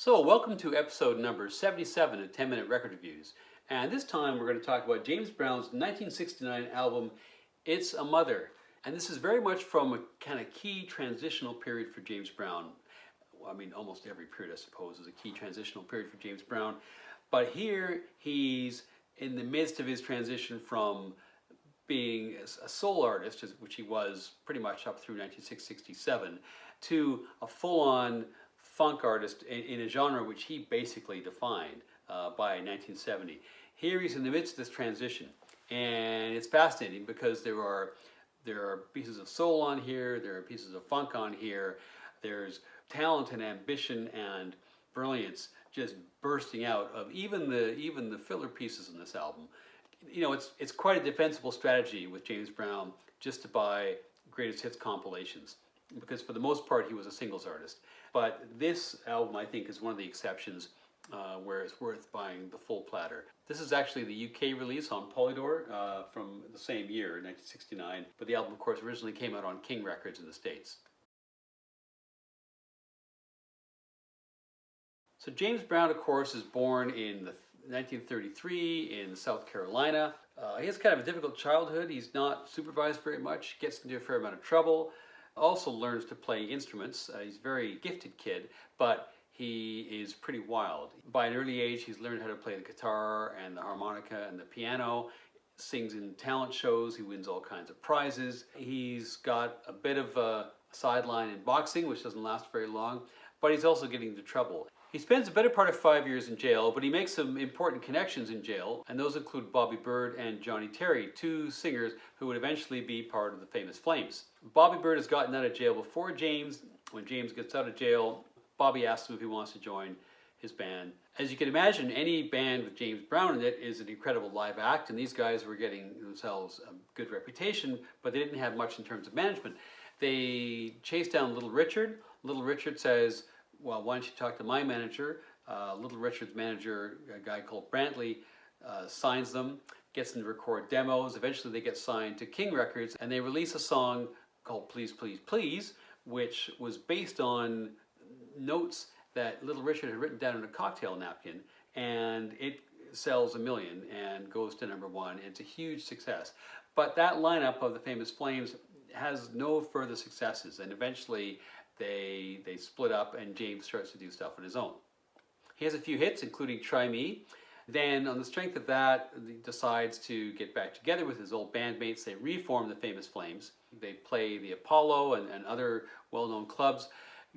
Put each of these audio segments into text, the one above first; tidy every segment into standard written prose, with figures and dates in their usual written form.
So, welcome to episode number 77 of 10 Minute Record Reviews. And this time we're going to talk about James Brown's 1969 album, It's a Mother. And this is very much from a kind of key transitional period for James Brown. I mean, almost every period, I suppose, is a key transitional period for James Brown. But here he's in the midst of his transition from being a soul artist, which he was pretty much up through 1967, to a full-on funk artist in a genre which he basically defined by 1970. Here he's in the midst of this transition, and it's fascinating because there are pieces of soul on here, there are pieces of funk on here, there's talent and ambition and brilliance just bursting out of even the filler pieces in this album. You know, it's quite a defensible strategy with James Brown just to buy greatest hits compilations, because for the most part he was a singles artist. But this album, I think, is one of the exceptions where it's worth buying the full platter. This is actually the UK release on Polydor from the same year, 1969, but the album, of course, originally came out on King Records in the States. So James Brown, of course, is born in 1933 in South Carolina. He has kind of a difficult childhood. He's not supervised very much, gets into a fair amount of trouble. Also learns to play instruments. He's a very gifted kid, but he is pretty wild. By an early age, he's learned how to play the guitar and the harmonica and the piano, sings in talent shows, he wins all kinds of prizes. He's got a bit of a sideline in boxing, which doesn't last very long, but he's also getting into trouble. He spends the better part of 5 years in jail, but he makes some important connections in jail, and those include Bobby Bird and Johnny Terry, two singers who would eventually be part of the Famous Flames. Bobby Bird has gotten out of jail before James. When James gets out of jail, Bobby asks him if he wants to join his band. As you can imagine, any band with James Brown in it is an incredible live act, and these guys were getting themselves a good reputation, but they didn't have much in terms of management. They chase down Little Richard. Little Richard says, well, why don't you talk to my manager? Little Richard's manager, a guy called Brantley, signs them, gets them to record demos. Eventually they get signed to King Records, and they release a song called Please, Please, Please, which was based on notes that Little Richard had written down in a cocktail napkin, and it sells 1 million and goes to #1. It's a huge success. But that lineup of the Famous Flames has no further successes, and eventually they split up and James starts to do stuff on his own. He has a few hits, including Try Me. Then on the strength of that, he decides to get back together with his old bandmates. They reform the Famous Flames. They play the Apollo and other well-known clubs,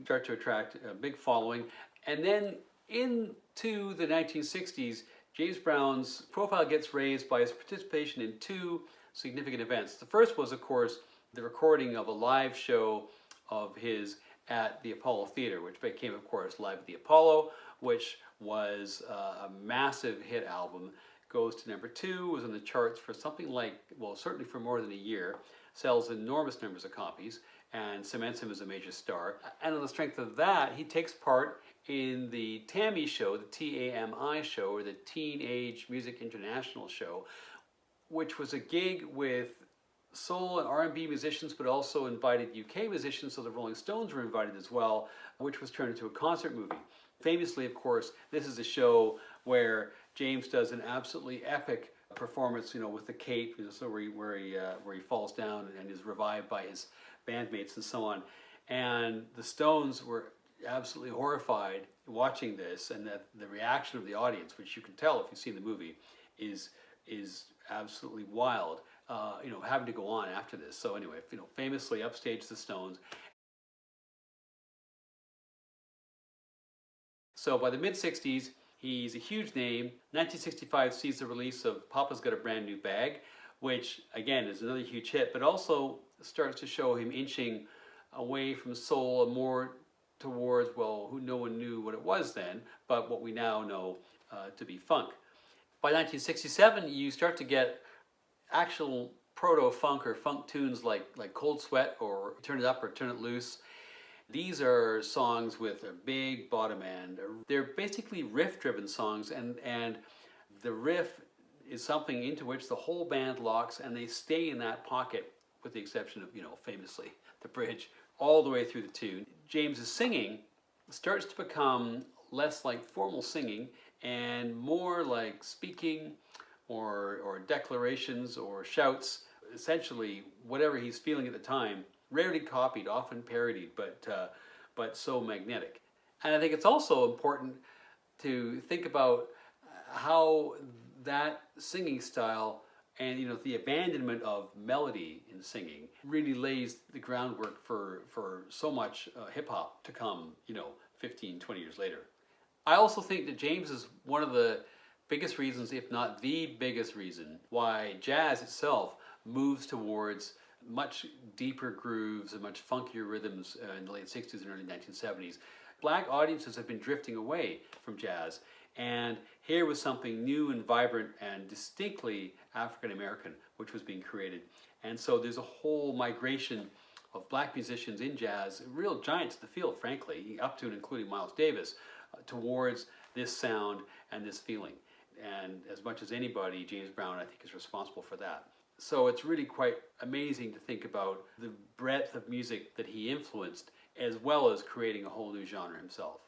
start to attract a big following. And then into the 1960s, James Brown's profile gets raised by his participation in two significant events. The first was, of course, the recording of a live show of his at the Apollo Theater, which became, of course, Live at the Apollo, which was a massive hit album. Goes to #2, was on the charts for something like, well, certainly for more than a year, sells enormous numbers of copies, and cements him as a major star. And on the strength of that, he takes part in the TAMI show, the TAMI show, or the Teenage Music International show, which was a gig with soul and R&B musicians, but also invited UK musicians, so the Rolling Stones were invited as well, which was turned into a concert movie. Famously, of course, this is a show where James does an absolutely epic performance, you know, with the cape, you know, so where he falls down and is revived by his bandmates and so on. And the Stones were absolutely horrified watching this, and that the reaction of the audience, which you can tell if you've seen the movie, is absolutely wild. You know, having to go on after this. So anyway, you know, famously upstaged the Stones. So by the mid-60s, he's a huge name. 1965 sees the release of Papa's Got a Brand New Bag, which again is another huge hit, but also starts to show him inching away from soul and more towards, well, who no one knew what it was then, but what we now know to be funk. By 1967, you start to get actual proto-funk or funk tunes like Cold Sweat or Turn It Up or Turn It Loose. These are songs with a big bottom end. They're basically riff-driven songs, and the riff is something into which the whole band locks, and they stay in that pocket, with the exception of, you know, famously, the bridge, all the way through the tune. James's singing starts to become less like formal singing and more like speaking or declarations or shouts, essentially whatever he's feeling at the time, rarely copied, often parodied, but so magnetic. And I think it's also important to think about how that singing style and the abandonment of melody in singing really lays the groundwork for so much hip hop to come 15, 20 years later. I also think that James is one of the biggest reasons, if not the biggest reason, why jazz itself moves towards much deeper grooves and much funkier rhythms in the late 60s and early 1970s. Black audiences have been drifting away from jazz, and here was something new and vibrant and distinctly African American which was being created. And so there's a whole migration of black musicians in jazz, real giants of the field, frankly, up to and including Miles Davis, towards this sound and this feeling. And as much as anybody, James Brown, I think, is responsible for that. So it's really quite amazing to think about the breadth of music that he influenced, as well as creating a whole new genre himself.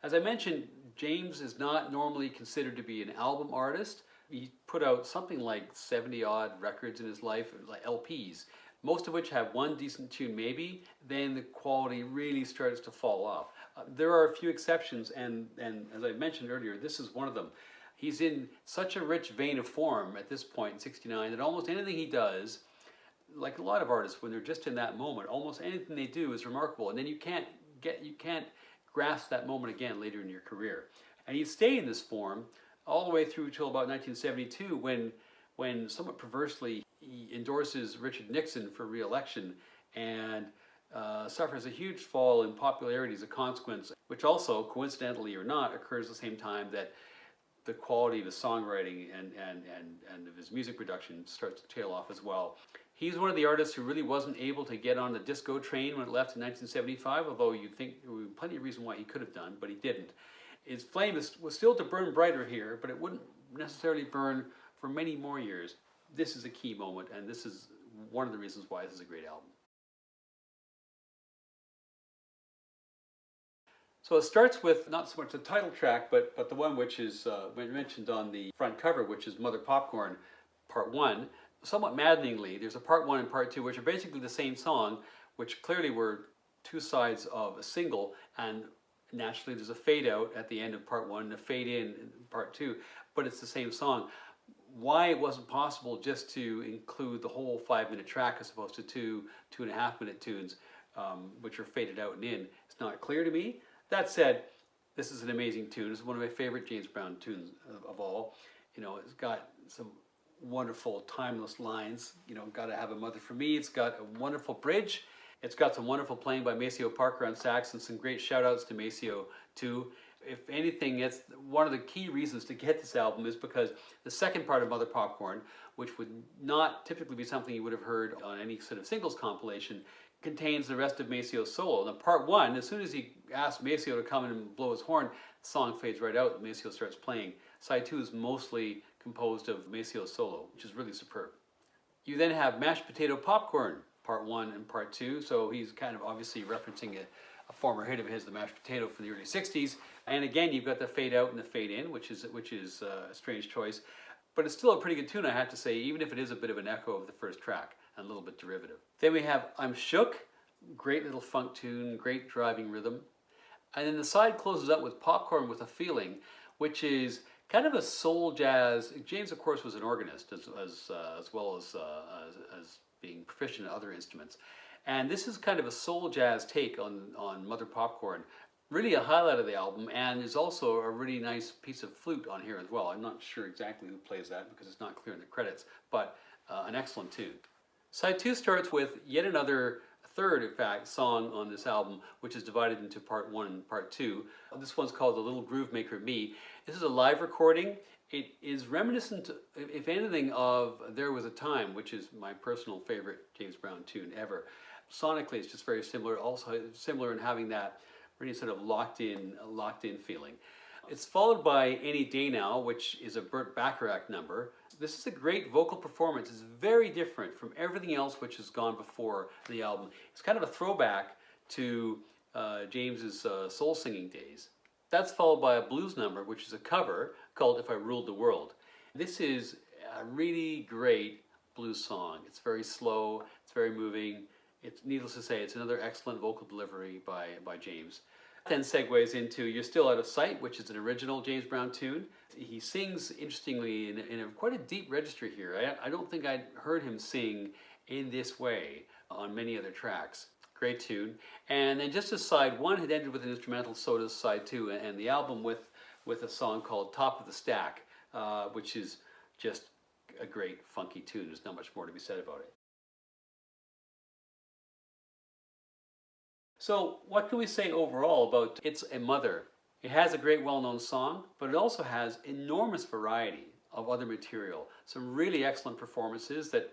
As I mentioned, James is not normally considered to be an album artist. He put out something like 70-odd records in his life, like LPs, most of which have one decent tune maybe. Then the quality really starts to fall off. There are a few exceptions, and as I mentioned earlier, this is one of them. He's in such a rich vein of form at this point in '69 that almost anything he does, like a lot of artists, when they're just in that moment, almost anything they do is remarkable, and then you can't grasp that moment again later in your career. And he'd stay in this form all the way through till about 1972, when somewhat perversely he endorses Richard Nixon for re-election and suffers a huge fall in popularity as a consequence, which also, coincidentally or not, occurs at the same time that the quality of his songwriting and of his music production starts to tail off as well. He's one of the artists who really wasn't able to get on the disco train when it left in 1975, although you'd think there would be plenty of reason why he could have done, but he didn't. His flame was still to burn brighter here, but it wouldn't necessarily burn for many more years. This is a key moment, and this is one of the reasons why this is a great album. So it starts with not so much the title track, but the one which is mentioned on the front cover, which is Mother Popcorn, Part 1. Somewhat maddeningly, there's a Part 1 and Part 2, which are basically the same song, which clearly were two sides of a single, and naturally there's a fade out at the end of Part 1 and a fade in Part 2, but it's the same song. Why it wasn't possible just to include the whole 5-minute track as opposed to 2.5-minute tunes, which are faded out and in, it's not clear to me. That said, this is an amazing tune. It's one of my favorite James Brown tunes of all. It's got some wonderful, timeless lines. Gotta have a mother for me. It's got a wonderful bridge. It's got some wonderful playing by Maceo Parker on sax and some great shout outs to Maceo too. If anything, it's one of the key reasons to get this album is because the second part of Mother Popcorn, which would not typically be something you would have heard on any sort of singles compilation, contains the rest of Maceo's solo. Now, Part 1, as soon as he asks Maceo to come in and blow his horn, the song fades right out and Maceo starts playing. Side 2 is mostly composed of Maceo's solo, which is really superb. You then have Mashed Potato Popcorn, Part 1 and Part 2, so he's kind of obviously referencing a former hit of his, the mashed potato from the early 60s. And again, you've got the fade out and the fade in, which is a strange choice. But it's still a pretty good tune, I have to say, even if it is a bit of an echo of the first track and a little bit derivative. Then we have I'm Shook, great little funk tune, great driving rhythm. And then the side closes up with Popcorn with a Feeling, which is kind of a soul jazz. James, of course, was an organist as well as being proficient in other instruments. And this is kind of a soul jazz take on Mother Popcorn. Really a highlight of the album, and there's also a really nice piece of flute on here as well. I'm not sure exactly who plays that because it's not clear in the credits, but an excellent tune. Side 2 starts with yet another third, in fact, song on this album, which is divided into Part 1 and Part 2. This one's called The Little Groove Maker Me. This is a live recording. It is reminiscent, if anything, of There Was a Time, which is my personal favorite James Brown tune ever. Sonically, it's just very similar, also similar in having that really sort of locked in feeling. It's followed by Any Day Now, which is a Burt Bacharach number. This is a great vocal performance. It's very different from everything else which has gone before the album. It's kind of a throwback to James's soul singing days. That's followed by a blues number, which is a cover called If I Ruled the World. This is a really great blues song. It's very slow, it's very moving. It's needless to say, it's another excellent vocal delivery by James. Then segues into You're Still Out of Sight, which is an original James Brown tune. He sings, interestingly, in quite a deep register here. I don't think I'd heard him sing in this way on many other tracks. Great tune. And then just as side one had ended with an instrumental, so does side two, and the album with a song called Top of the Stack, which is just a great funky tune. There's not much more to be said about it. So what can we say overall about It's a Mother? It has a great well-known song, but it also has enormous variety of other material. Some really excellent performances that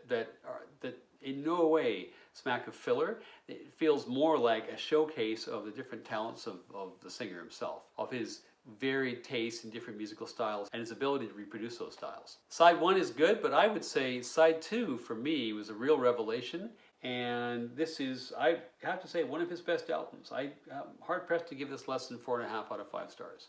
in no way smack of filler. It feels more like a showcase of the different talents of the singer himself, of his varied tastes in different musical styles and his ability to reproduce those styles. Side one is good, but I would say side two for me was a real revelation, and this is, I have to say, one of his best albums. I'm hard pressed to give this less than 4.5 out of 5 stars.